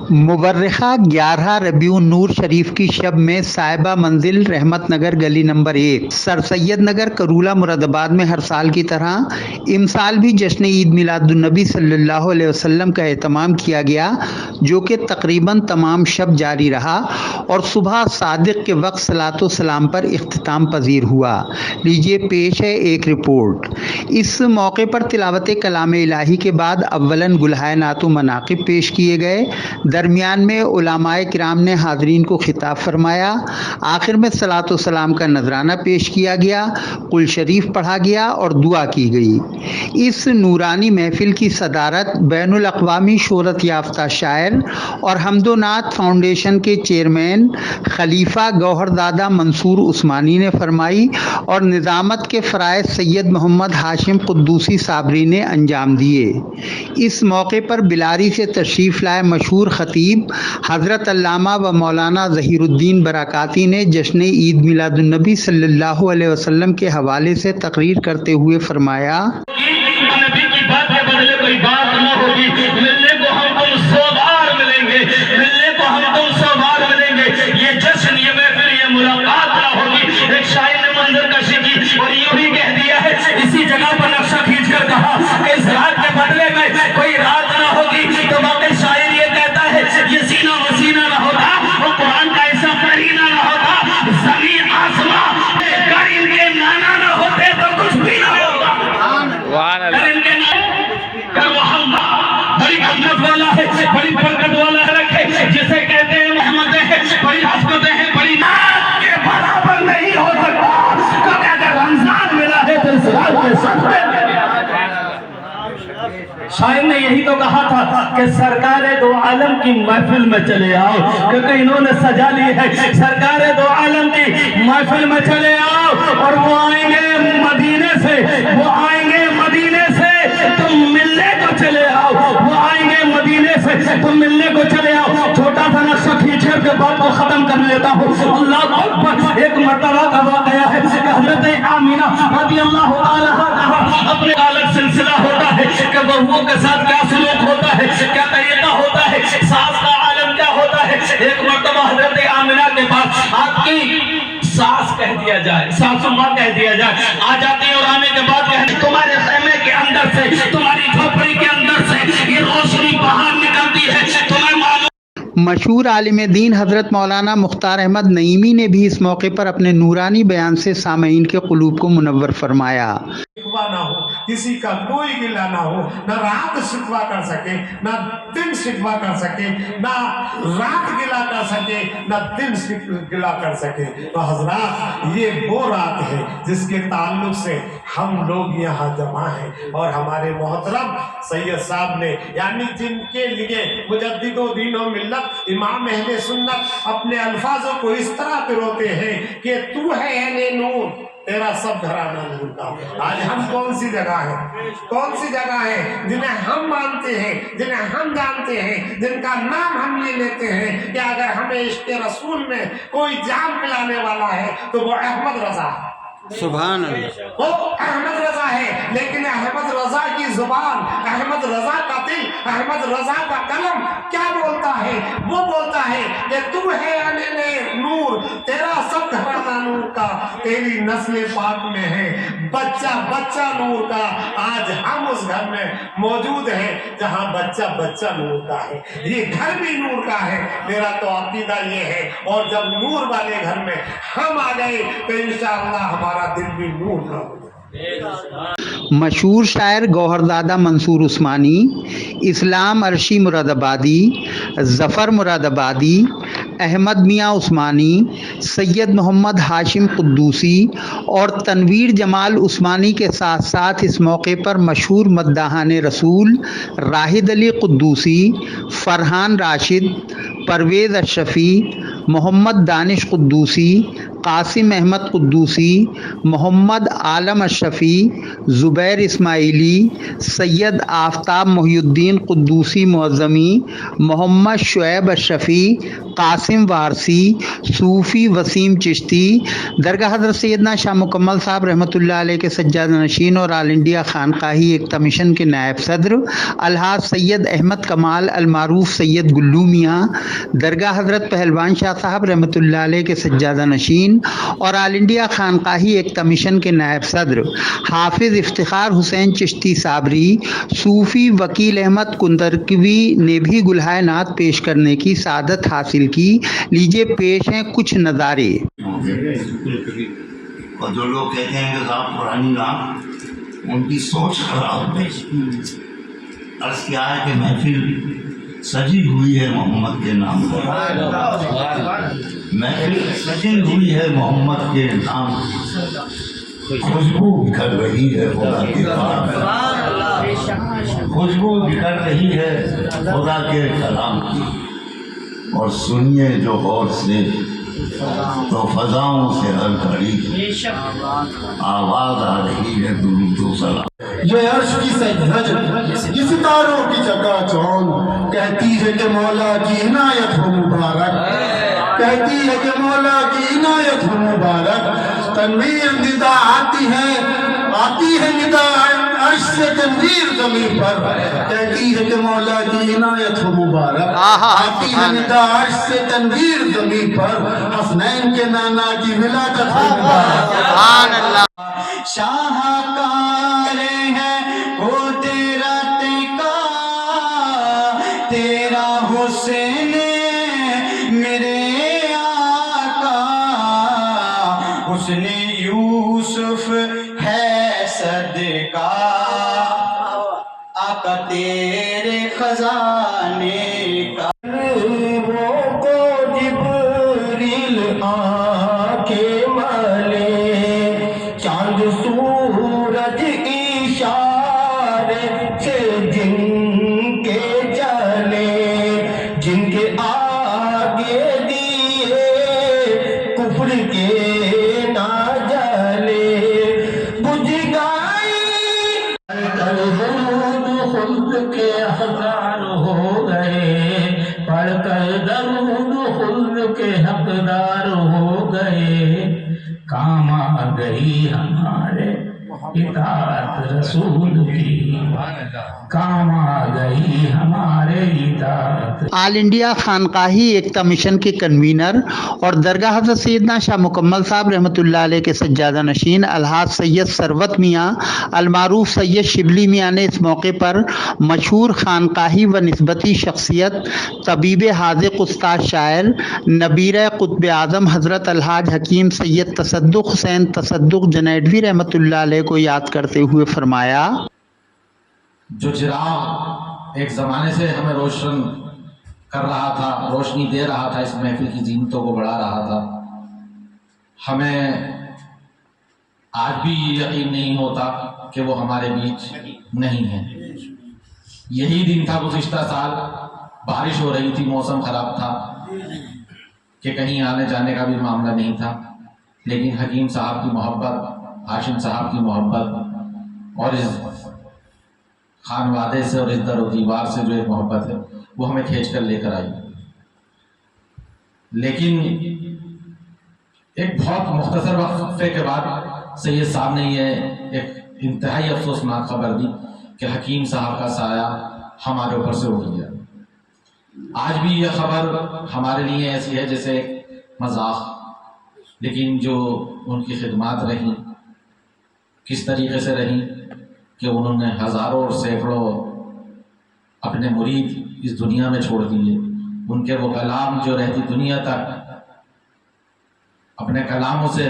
مورخہ 11 ربیع النور شریف کی شب میں صاحبہ منزل رحمت نگر گلی نمبر 1 سر سید نگر کرولہ مراد آباد میں ہر سال کی طرح امسال بھی جشن عید میلاد النبی صلی اللہ علیہ وسلم کا اہتمام کیا گیا، جو کہ تقریباً تمام شب جاری رہا اور صبح صادق کے وقت صلاۃ و سلام پر اختتام پذیر ہوا۔ لیجیے پیش ہے ایک رپورٹ۔ اس موقع پر تلاوت کلام الہی کے بعد اولاً گلہائے نعت و مناقب پیش کیے گئے، درمیان میں علماء کرام نے حاضرین کو خطاب فرمایا، آخر میں صلاۃ و سلام کا نذرانہ پیش کیا گیا، قل شریف پڑھا گیا اور دعا کی گئی۔ اس نورانی محفل کی صدارت بین الاقوامی شہرت یافتہ شاعر اور حمد و نعت فاؤنڈیشن کے چیئرمین خلیفہ گوہردادہ منصور عثمانی نے فرمائی اور نظامت کے فرائض سید محمد ہاشم قدوسی صابری نے انجام دیے۔ اس موقع پر بلاری سے تشریف لائے مشہور خطیب حضرت علامہ و مولانا ظہیر الدین برکاتی نے جشن عید میلاد النبی صلی اللہ علیہ وسلم کے حوالے سے تقریر کرتے ہوئے فرمایا، نبی کی بات کے بدلے کوئی بات نہ ہوگی، ملنے کو ہم تم 100 بار ملیں گے، ملنے کو ہم تم 100 بار ملیں گے، یہ جشن، یہ محفل، یہ ملاقات نہ ہوگی۔ ایک شاعر نے منظر کشی کی اور یوں ہی کہہ دیا ہے، اسی جگہ پر نقشہ کھینچ کر کہا کہ اس رات کے بدلے میں کوئی رات نہ ہوگی، تو واقعی شاعر یہ کہتا ہے یہ سینہ و سینہ نہ ہوتا اور قرآن کا ایسا قرینہ نہ ہوتا، زمین آسمان اگر ان کے نانا نہ ہوتے تو کچھ بھی نہ ہوتا۔ اگر ان کے بڑی عظمت والا ہے، بڑی برکت والا ہے، جسے کہتے ہیں محمد ہے، بڑی عظمت ہے، بڑی نعت کے برابر نہیں ہو سکتا، کیونکہ اگر رمضان ملا ہے تو اس رات کے ساتھ شاعر نے یہی تو کہا تھا کہ سرکار دو عالم کی محفل میں چلے آؤ، کیونکہ انہوں نے سجا لی ہے، سرکار دو عالم کی محفل میں چلے آؤ اور وہ آئیں گے مدینے سے، وہ آئیں گے مدینے سے، تم ملنے کو چلے آؤ، وہ آئیں گے مدینے سے، تم ملنے کو چلے آؤ۔ چھوٹا سا نقشہ کھینچ کر کے بات کو ختم کر لیتا ہوں۔ اللہ اکبر، ایک مرتبہ کا واقعہ ہے کہ حضرت آمینہ رضی اللہ عنہا اپنے الگ سلسلہ ہوتا ہے کہ بہوؤں کے ساتھ کیا سلوک ہوتا ہے، کیا طریقہ ہوتا ہے، ساس کا عالم کیا ہوتا ہے۔ ایک مرتبہ حضرت آمینہ کے پاس آپ کی ساس کہہ دیا جائے، ساسو ماں کہہ دیا جائے، آ جاتی ہے اور آنے کے بعد کہتے تمہارے خیمے کے اندر سے، تمہاری جھوپڑی کے اندر سے یہ روشنی باہر نکلتی ہے، تمہیں معلوم۔ مشہور عالم دین حضرت مولانا مختار احمد نعیمی نے بھی اس موقع پر اپنے نورانی بیان سے سامعین کے قلوب کو منور فرمایا۔ شکوہ نہ ہو، کسی کا کوئی گلہ نہ ہو، نہ رات شکوہ کر سکے، نہ دن شکوہ کر سکے، نہ رات گلہ کر سکے، نہ دن گلہ کر سکے۔ تو حضرات یہ وہ رات ہے جس کے تعلق سے ہم لوگ یہاں جمع ہیں، اور ہمارے محترم سید صاحب نے، یعنی جن کے لیے مجدد و دین و ملت امام اہل سنت اپنے الفاظوں کو اس طرح پروتے ہیں کہ تو ہے اہل نور، تیرا سب گھرانہ نور کا۔ آج ہم کون سی جگہ ہیں، کون سی جگہ ہے جنہیں ہم مانتے ہیں، جنہیں ہم جانتے ہیں، جن کا نام ہم یہ لیتے ہیں کہ اگر ہمیں عشق رسول میں کوئی جام پلانے والا ہے تو وہ احمد رضا ہے۔ سبحان اللہ۔ وہ احمد رضا ہے، لیکن احمد رضا کی زبان، احمد رضا کا دل، احمد رضا کا قلم کیا بولتا ہے؟ وہ بولتا ہے کہ تو ہے نور، تیرا سب گھرانہ نور کا، تیری نسل پاک میں ہے بچہ بچہ نور کا۔ آج ہم اس گھر میں موجود ہیں جہاں بچہ بچہ نور کا ہے، یہ گھر بھی نور کا ہے۔ میرا تو عقیدہ یہ ہے، اور جب نور والے گھر میں ہم آ گئے تو انشاءاللہ ہمارا دل بھی نور کا ہو جائے۔ مشہور شاعر گوہردادہ منصور عثمانی، اسلام عرشی مراد آبادی، ظفر مراد آبادی، احمد میاں عثمانی، سید محمد ہاشم قدوسی اور تنویر جمال عثمانی کے ساتھ ساتھ اس موقع پر مشہور مداحان رسول راحد علی قدوسی، فرحان راشد، پرویز اشرفی، محمد دانش قدوسی، قاسم احمد قدوسی، محمد عالم اشرفی، زبیر اسماعیلی، سید آفتاب محی الدین قدوسی معظمی، محمد شعیب اشرفی، قاسم وارسی، صوفی وسیم چشتی، درگاہ حضرت سیدنا شاہ مکمل صاحب رحمۃ اللہ علیہ کے سجادہ نشین اور آل انڈیا خانقاہی ایکتا مشن کے نائب صدر الحاج سید احمد کمال المعروف سید گلو میاں، درگاہ حضرت پہلوان شاہ صاحب رحمۃ اللہ علیہ کے سجادہ نشین اور آل انڈیا خانقاہی ایکتا مشن کے نائب صدر حافظ افتخار حسین چشتی صابری، صوفی وکیل احمد کندرکوی نے بھی گلہائے نعت پیش کرنے کی سعادت حاصل کی۔ لیجیے پیش ہیں کچھ نظارے۔ اور جو لوگ کہتے ہیں کہ صاحب پرانی نام ان کی سوچ خراب ہے۔ عرض کیا ہے کہ محفل سجی ہوئی ہے محمد کے نام پر، محفل سجی ہوئی ہے محمد کے نام پر، خوشبو بکھر رہی ہے خدا کے کلام کی، خوشبو بکھر رہی ہے خدا کے کلام کی، اور سنیے جو غور سے تو فضاؤں سے ہر گھڑی آواز آ رہی ہے درود و سلام۔ یہ عرش کی سجدھج یہ ستاروں کی چکا چوند کہتی ہے کہ مولا کی عنایت ہو مبارک، کہتی ہے کہ مولا کی عنایت ہو مبارک۔ تنویر ندا آتی ہے ندا عرش سے تنویر زمین پر، کہتی ہے کہ مولا کی عنایت ہو مبارک۔ آتی ہے ندا عرش سے تنویر زمین پر، حسنین کے نانا کی ولادت ہو مبارک۔ سبحان اللہ۔ شاہکار ہے وہ تیرا تیکا، تیرا حسین میرے آقا، حسن یوسف ہے صدقہ، آقا تیرے خزانے کا۔ وہ کو جبریل آ کے ملے، چاند سورج اشارے سے جن کے جلے، جن کے آگے دیے کفر کے نہ جلے، بجھ گئی درود خلد کے حقدار ہو گئے، پڑھ کر درود خلد کے حقدار ہو گئے، کام آ گئی ہمارے اطاعت رسول کی، کام آ گئی ہمارے اطاعت۔ آل انڈیا خانقاہی ایکتا مشن کے کنوینر اور درگاہ حضرت سیدنا شاہ مکمل صاحب رحمۃ اللہ علیہ کے سجادہ نشین الحاج سید ثروت میاں المعروف سید شبلی میاں نے اس موقع پر مشہور خانقاہی و نسبتی شخصیت طبیب حاذق استاد شاعر نبیر قطب اعظم حضرت الحاج حکیم سید تصدق حسین تصدق جنیڈوی رحمۃ اللہ علیہ کو یاد کرتے ہوئے فرمایا، جو چراغ ایک زمانے سے ہمیں روشن کر رہا تھا، روشنی دے رہا تھا، اس محفل کی زینتوں کو بڑھا رہا تھا، ہمیں آج بھی یقین نہیں ہوتا کہ وہ ہمارے بیچ نہیں ہے۔ یہی دن تھا گزشتہ سال، بارش ہو رہی تھی، موسم خراب تھا کہ کہیں آنے جانے کا بھی معاملہ نہیں تھا، لیکن حکیم صاحب کی محبت، ہاشم صاحب کی محبت اور اس خانوادے سے اور اس در و دیوار سے جو ایک محبت ہے وہ ہمیں کھینچ کر لے کر آئی۔ لیکن ایک بہت مختصر وقفے کے بعد سید صاحب نے یہ ایک انتہائی افسوسناک خبر دی کہ حکیم صاحب کا سایہ ہمارے اوپر سے اٹھ گیا۔ آج بھی یہ خبر ہمارے لیے ایسی ہے جیسے ایک مذاق، لیکن جو ان کی خدمات رہیں کس طریقے سے رہیں کہ انہوں نے ہزاروں اور سینکڑوں اپنے مرید اس دنیا میں چھوڑ دیے، ان کے وہ کلام جو رہتی دنیا تک اپنے کلاموں سے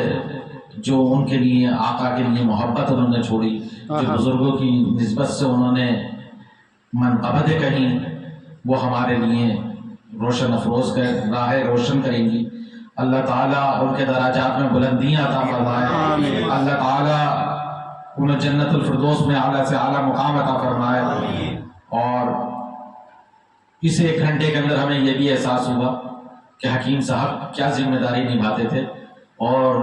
جو ان کے لیے آقا کے لیے محبت انہوں نے چھوڑی، جو بزرگوں کی نسبت سے انہوں نے منقبتیں کہیں، وہ ہمارے لیے روشن افروز کر راہ روشن کریں گی۔ اللہ تعالیٰ ان کے دراجات میں بلندیاں عطا فرمائے، اللہ تعالیٰ انہیں جنت الفردوس میں اعلیٰ سے اعلیٰ مقام عطا فرمائے۔ اور اس ایک گھنٹے کے اندر ہمیں یہ بھی احساس ہوا کہ حکیم صاحب کیا ذمہ داری نبھاتے تھے، اور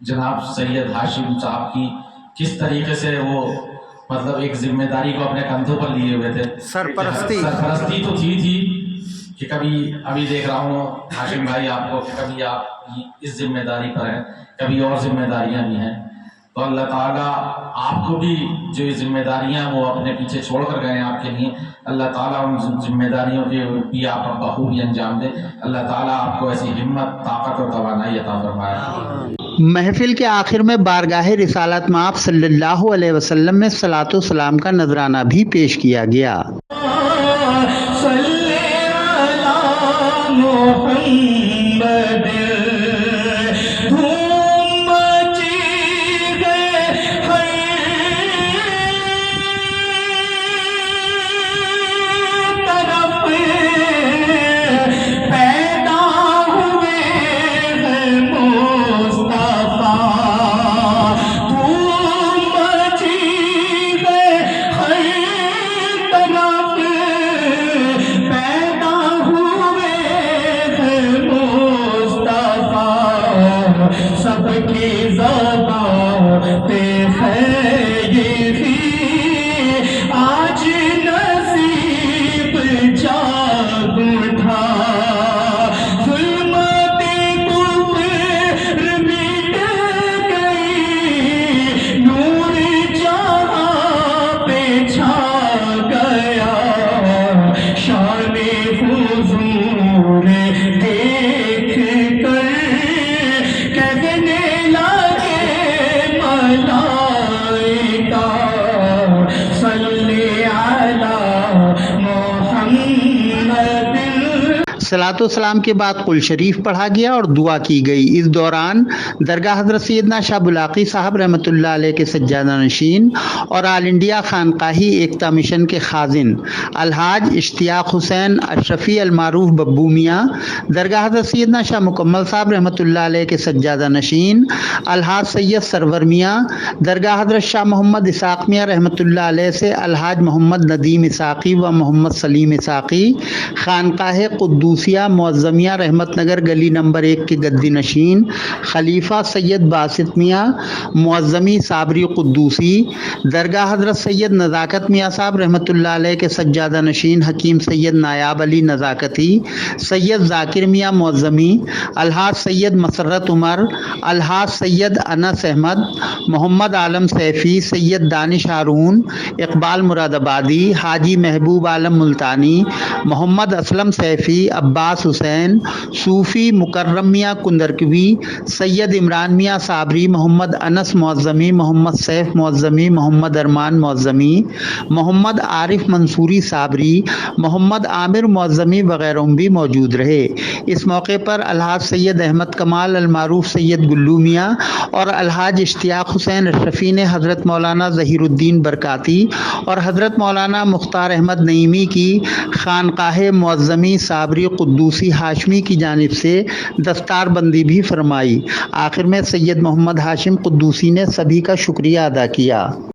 جناب سید ہاشم صاحب کی کس طریقے سے وہ مطلب ایک ذمہ داری کو اپنے کندھوں پر لیے ہوئے تھے. سرپرستی تو تھی کہ کبھی ابھی دیکھ رہا ہوں ہاشم بھائی آپ کو کہ کبھی آپ اس ذمہ داری پر ہیں, کبھی اور ذمہ داریاں بھی ہیں. تو اللہ تعالیٰ آپ کو بھی جو یہ ذمہ داریاں وہ اپنے پیچھے چھوڑ کر گئے ہیں آپ کے لیے, اللہ تعالیٰ ان ذمہ داریوں کے بھی آپ بخوبی انجام دے. اللہ تعالیٰ آپ کو ایسی ہمت, طاقت اور توانائی عطا فرمائے. محفل کے آخر میں بارگاہ رسالت مآب صلی اللہ علیہ وسلم میں صلاۃ و سلام کا نذرانہ بھی پیش کیا گیا. صلاۃ و سلام کے بعد قل شریف پڑھا گیا اور دعا کی گئی. اس دوران درگاہ حضرت سیدنا شاہ بلاقی صاحب رحمۃ اللہ علیہ کے سجادہ نشین اور آل انڈیا خانقاہی ایکتا مشن کے خازن الحاج اشتیاق حسین اشرفی المعروف ببو میاں، درگاہ حضرت سیدنا شاہ مکمل صاحب رحمۃ اللہ علیہ کے سجادہ نشین الحاج سید سرور میاں، درگاہ حضرت شاہ محمد اسحاق میاں رحمۃ اللہ علیہ سے الحاج محمد ندیم اسحاقی و محمد سلیم اسحاقی، خانقاہ قدوسیہ معظمیہ رحمت نگر گلی نمبر 1 کے گدی نشین خلیفہ سید باسط میاں معظمی صابری قدوسی، درگاہ حضرت سید نزاکت میاں صاحب رحمۃ اللہ علیہ کے سجادہ نشین حکیم سید نایاب علی نزاکتی، سید ذاکر میاں معظمی، الحاج سید مسرت عمر، الحاج سید انس احمد، محمد عالم سیفی، سید دانش ہارون، اقبال مراد آبادی، حاجی محبوب عالم ملتانی، محمد اسلم سیفی، عباس حسین صوفی، مکرم میاں کندرکوی، سید عمران میاں صابری، محمد انس معظمی، محمد سیف معظمی، محمد ارمان معظمی، محمد عارف منصوری صابری، محمد عامر معظمی وغیرہ بھی موجود رہے. اس موقع پر الحاج سید احمد کمال المعروف سید گلو میاں اور الحاج اشتیاق حسین اشرفی نے حضرت مولانا ظہیر الدین برکاتی اور حضرت مولانا مختار احمد نعیمی کی خانقاہ معظمی صابری قدوسی ہاشمی کی جانب سے دستار بندی بھی فرمائی. آخر میں سید محمد ہاشم قدوسی نے سبھی کا شکریہ ادا کیا.